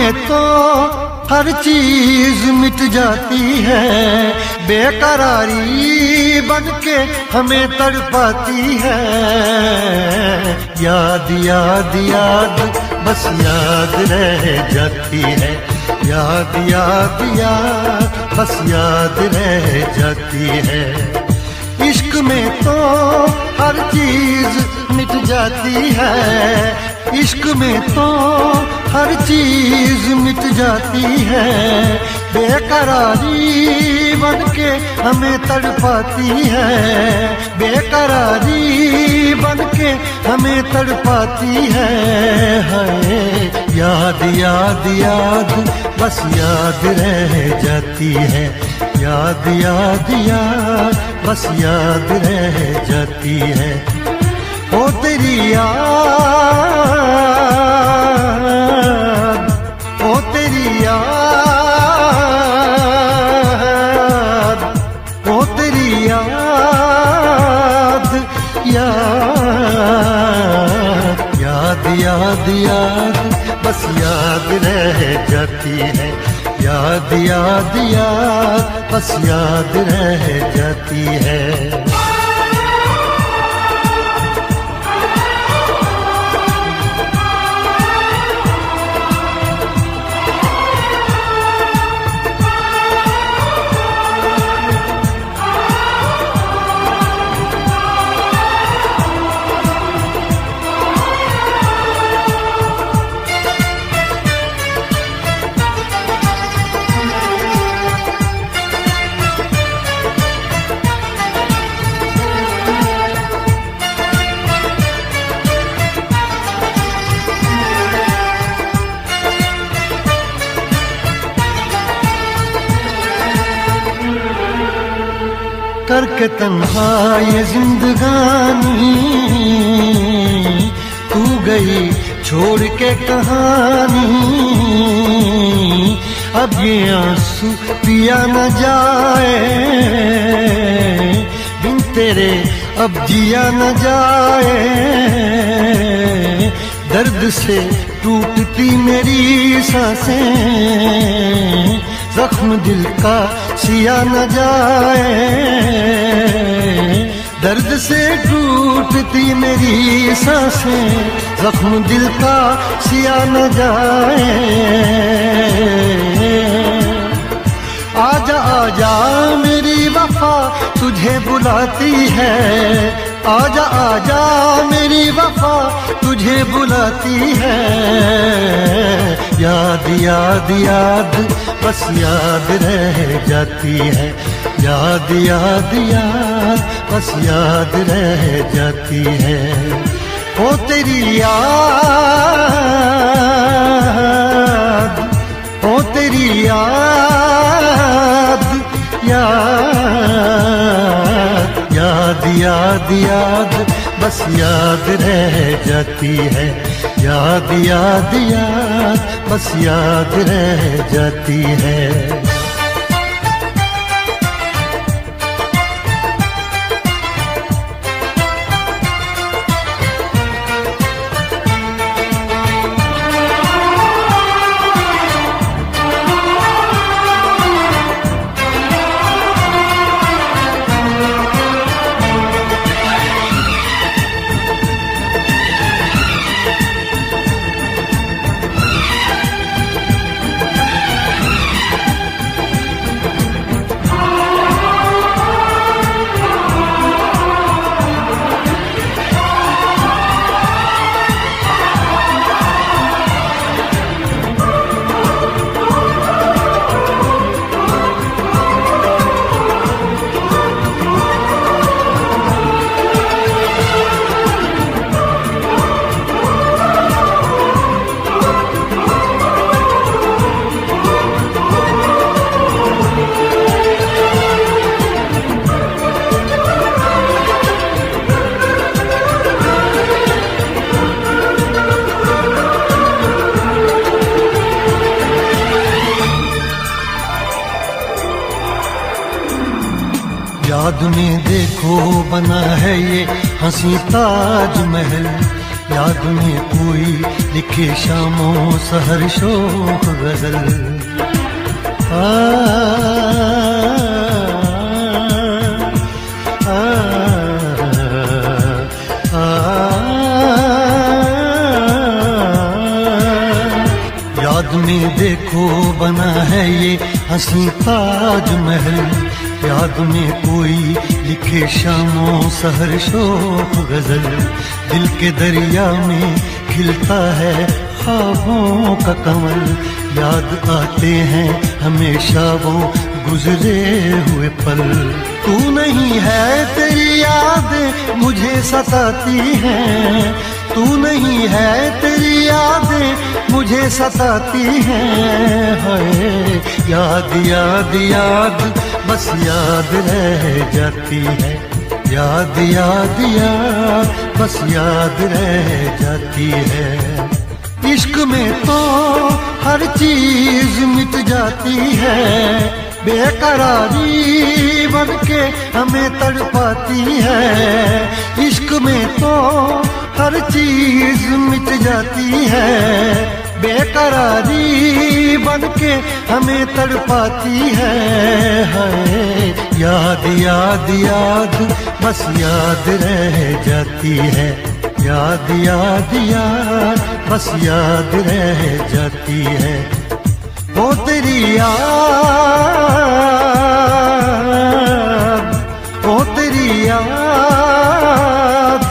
में तो हर चीज मिट जाती है, बेकरारी बनके हमें तड़पाती है। याद याद याद बस याद रह जाती है, याद याद याद बस याद रह जाती है। इश्क में तो हर चीज मिट जाती है, इश्क में तो हर चीज मिट जाती है, बेकरारी बनके हमें तड़पाती है, बेकरारी बनके हमें तड़पाती है। हाय याद याद याद बस याद रह जाती है, याद याद याद बस याद रह जाती है। ओ तेरी याद, ओ तेरी याद, ओ तेरी याद, याद याद याद याद बस याद रह जाती है, याद याद याद बस याद रह जाती है। करके तन्हा ये जिंदगानी तू गई छोड़ के कहानी, अब ये आंसू पिया न जाए बिन तेरे अब जिया न जाए। दर्द से टूटती मेरी सांसें, जख्म दिल का सिया न जाए, दर्द से टूटती मेरी सांसें, जख्म दिल का सिया न जाए। आजा आजा मेरी वफा तुझे बुलाती है, आजा आजा मेरी वफा तुझे बुलाती है। याद याद याद बस याद रह जाती है, याद याद याद बस याद रह जाती है। ओ तेरी याद, ओ तेरी याद, याद याद याद याद बस याद रह जाती है, याद याद याद बस याद रह जाती है। याद में देखो बना है ये हंसी ताज महल, याद में कोई लिखे शामों सहर शोक गजल। आ, आ, आ, याद में देखो बना है ये हंसी ताजमहल। याद में कोई लिखे शामों सहर शोक गजल। दिल के दरिया में खिलता है ख्वाबों का कमल। याद आते हैं हमेशा वो गुजरे हुए पल। तू नहीं है तेरी याद मुझे सताती है। तू नहीं है तेरी यादें मुझे सताती हैं। हाय याद याद याद बस याद रह जाती है। याद याद याद बस याद रह जाती है। इश्क में तो हर चीज मिट जाती है। बेकरारी बनके हमें तड़पाती है। इश्क में तो हर चीज मिट जाती है। बेकरारी बनके हमें तड़पाती है। हाय याद याद याद बस याद रह जाती है। याद याद याद बस याद रह जाती है। वो तेरी याद, वो तेरी याद,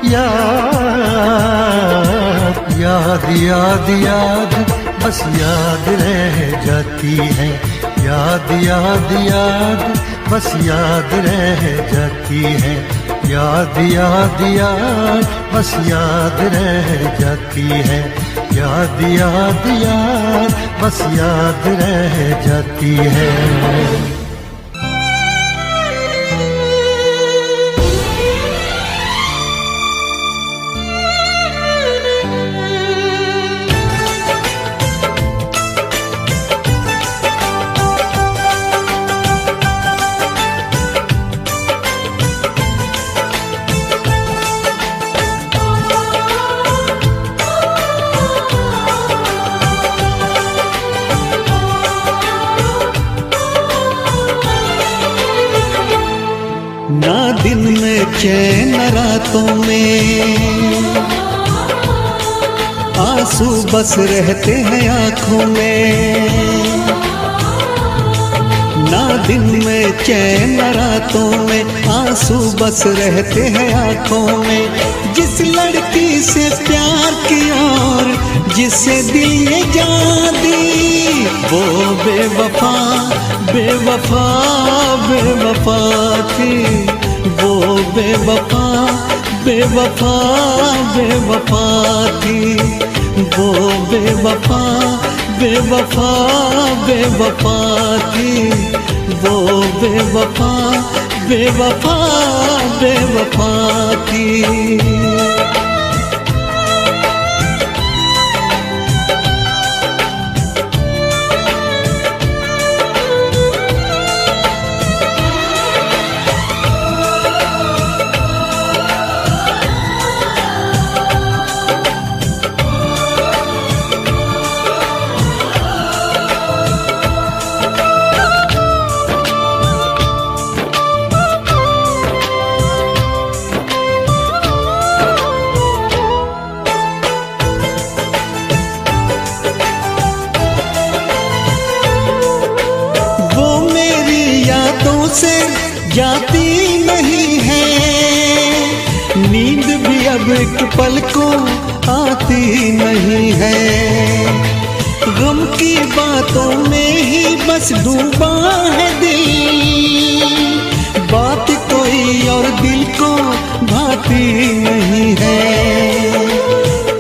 याद याद याद याद बस याद रह जाती है। याद याद याद बस याद रह जाती है। याद याद याद बस याद रह जाती है। याद याद याद बस याद रह जाती है। ना दिन में चैन रातों में आंसू बस रहते हैं आँखों में। ना दिन में चैन रातों में आंसू बस रहते हैं आँखों में। जिस लड़की से प्यार किया और जिसे दिल ये जान दी वो बेवफा बेवफा बेवफा थी। वो बेवफा बेवफा बेवफा थी। वो बेवफा बेवफा बेवफा थी। वो बेवफा बेवफा बेवफा थी। से जाती नहीं है नींद भी अब एक पल को आती नहीं है। गम की बातों में ही बस डूबा है दिल। बात कोई और दिल को भाती नहीं है।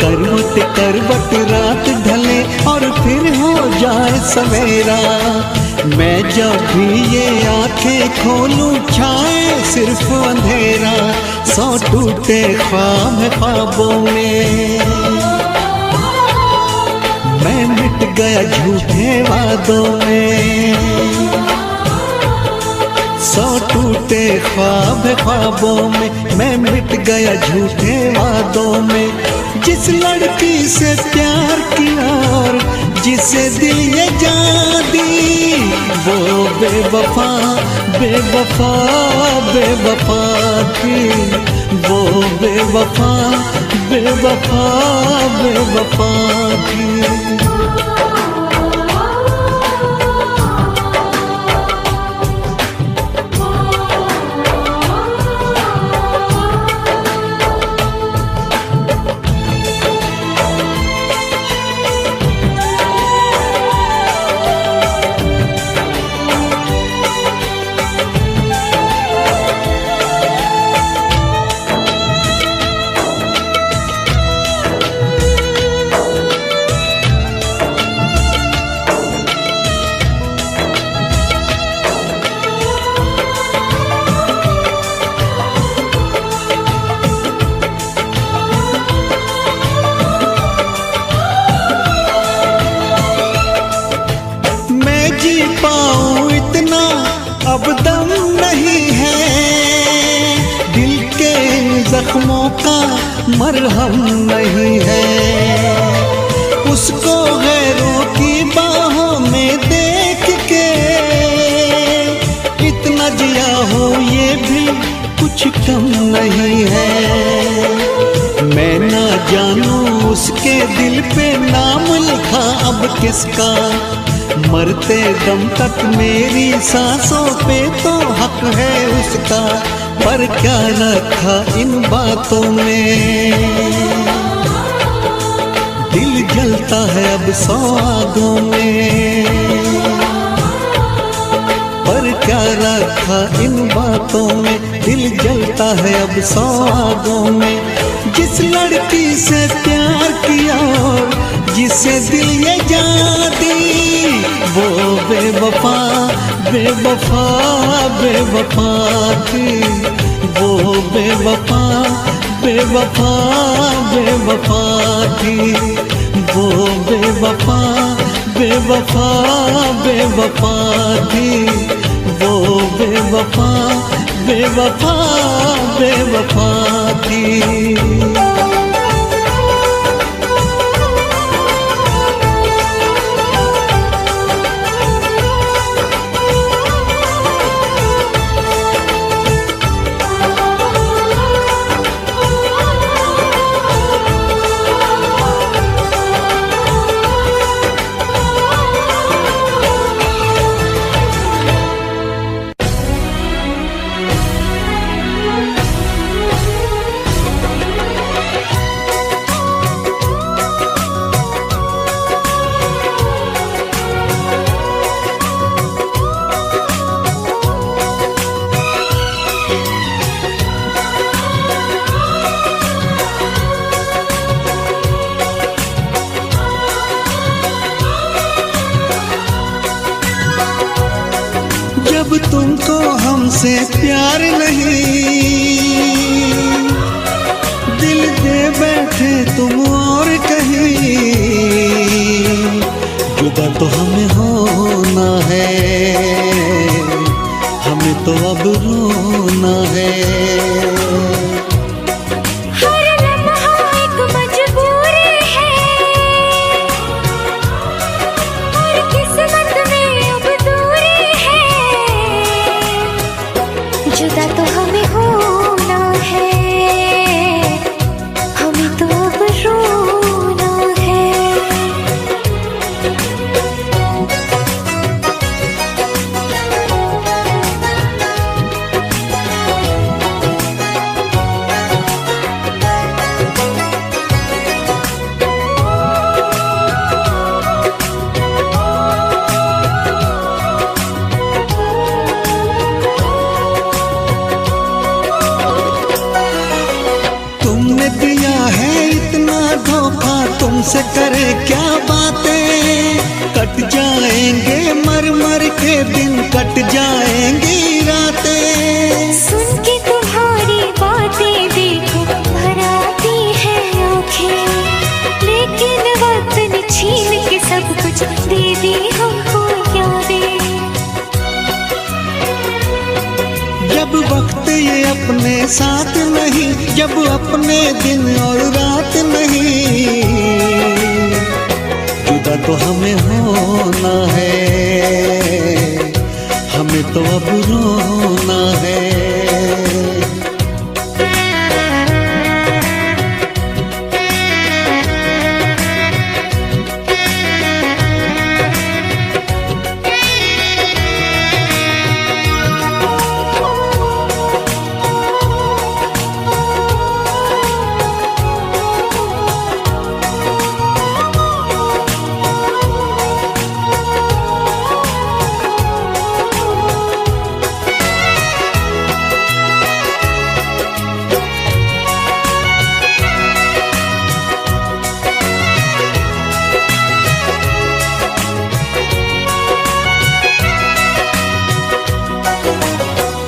करवट करवट रात ढले और फिर हो जाए सवेरा। मैं जब भी ये आंखें खोलूं छाए सिर्फ अंधेरा। सौ टूटे ख्वाब ख्वाबों में मैं मिट गया झूठे वादों में। सौ टूटे ख्वाब ख्वाबों में मैं मिट गया झूठे वादों में। जिस लड़की से प्यार किया और जिसे दिल ये जान दी, वो बेवफा बेवफा बेवफा थी, वो बेवफा बेवफा बेवफा थी। पाऊं इतना अब दम नहीं है, दिल के जख्मों का मरहम नहीं है। उसको गैरों की बाहों में देख के इतना जिया हो ये भी कुछ कम नहीं है। मैं ना जानूं उसके दिल पे नाम लिखा अब किसका, मरते दम तक मेरी सांसों पे तो हक है उसका, पर क्या रखा इन बातों में। दिल जलता है अब सौ आगों में, पर क्या रखा इन बातों में। दिल जलता है अब सौ आगों में। जिस लड़की से प्यार किया और जिसे दिल ये जान दी, वो बेवफा बेवफा बेवफा थी, वो बेवफा बेवफा बेवफा थी, वो बेवफा बेवफा बेवफा थी, वो बेवफा बेवफा बेवफा थी। जब तुमको हमसे प्यार नहीं, दिल दे बैठे तुम और कहीं, जुदा तो हमें होना है, हमें तो अब रोना है। जुदा तो हमें होना है, हमें तो अब रोना है। तुमसे करे क्या बातें, कट जाएंगे मर मर के दिन, कट जाएंगी रातें। सुन के तुम्हारी बातें देखो भर आती है आँखें, लेकिन वक्त ने छीन के सब कुछ दे दी हमको यादें। जब वक्त ये अपने साथ नहीं, जब अपने दिन और रात नहीं, जुदा तो हमें होना है, हमें तो अब रोना है।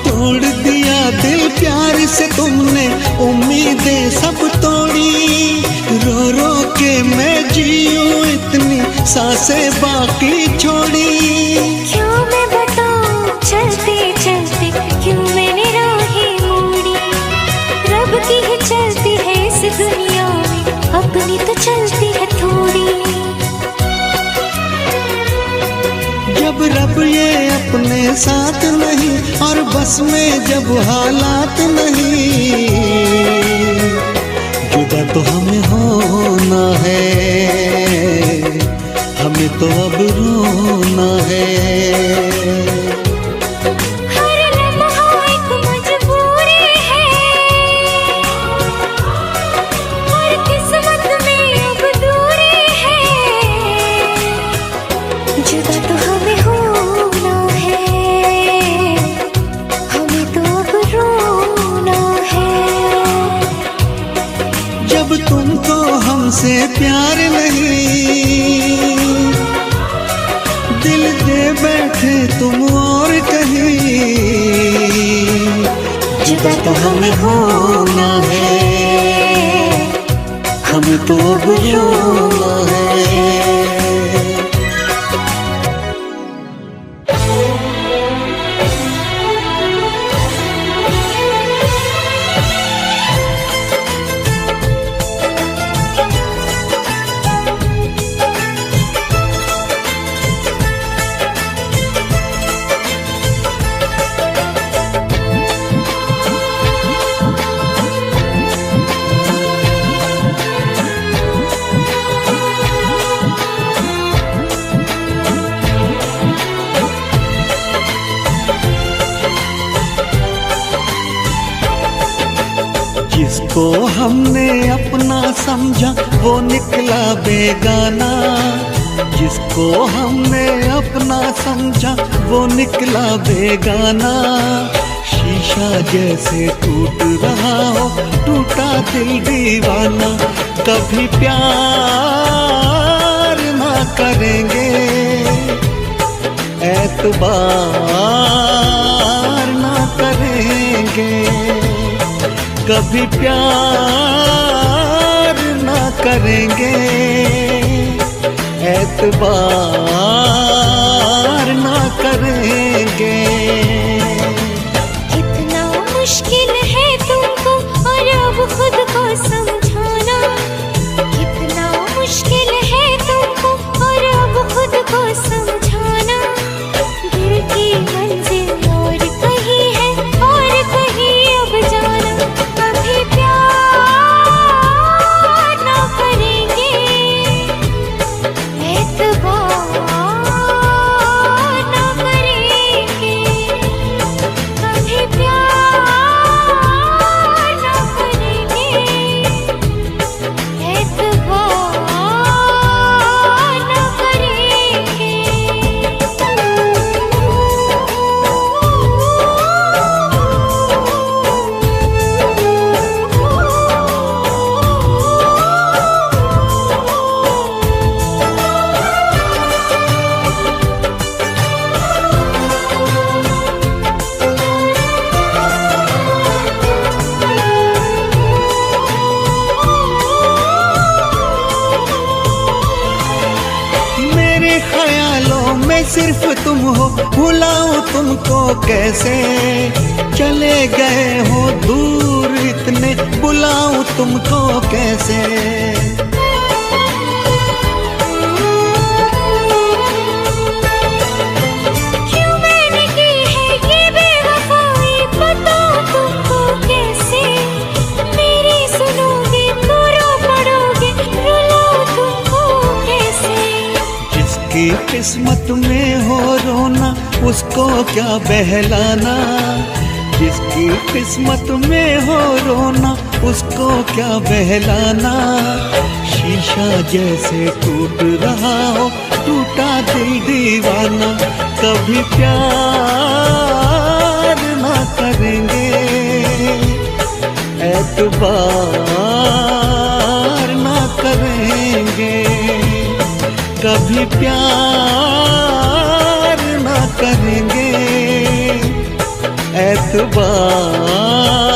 तोड़ दिया दिल प्यार से तुमने, उम्मीदें सब तोड़ी, रो रो के मैं जीऊं इतनी सांसें बाकी छोड़ी। क्यों मैं बताऊं चलते चलते क्यों मैंने राहें मोड़ी, रब की ही चलती है इस दुनिया में, अपनी तो चलती है थोड़ी। जब रब ये अपने साथ नहीं और बस में जब हालात नहीं, जुदा तो हमें होना है, हमें तो अब रोना है। हर लम्हा एक मजबूरी है, और किस्मत में अब दूरी है, जुदा तो हमें होना है, हमें तो अब रोना है। जब तुमको हमसे प्यार नहीं, दिल दे बैठे तुम और कहीं, जुदा तो हमें होना है, हमें तो अब रोना है। जिसको हमने अपना समझा वो निकला बेगाना, जिसको हमने अपना समझा वो निकला बेगाना। शीशा जैसे टूट रहा हो टूटा दिल दीवाना, कभी प्यार ना करेंगे, एतबार ना करेंगे, कभी प्यार ना करेंगे, एतबार ना करेंगे। कितना मुश्किल है तुमको और अब खुद को समझाना, कितना मुश्किल है तुमको और अब खुद को समझाना। दिल की मंजिल और कहीं है और कहीं अब जाना, कभी प्यार ना करेंगे, एतबार ना करेंगे, कभी प्यार ना करेंगे, एतबार ना करेंगे। मेरे ख्यालों में सिर्फ तुम हो, भुलाऊं तुमको कैसे। चले गए हो दूर इतने, बुलाऊं तुमको कैसे। क्यों मैंने की है ये बेवफाई, बताओ तुमको कैसे। मेरी सुनोगे तो रो पड़ोगे, रुलाऊं तुमको कैसे। जिसकी किस्मत में हो रोना, उसको क्या बहलाना। जिसकी किस्मत में हो रोना, उसको क्या बहलाना। शीशा जैसे टूट रहा हो, टूटा दिल दीवाना। कभी प्यार ना करेंगे, एतबार ना करेंगे। कभी प्यार ना करेंगे, एतबार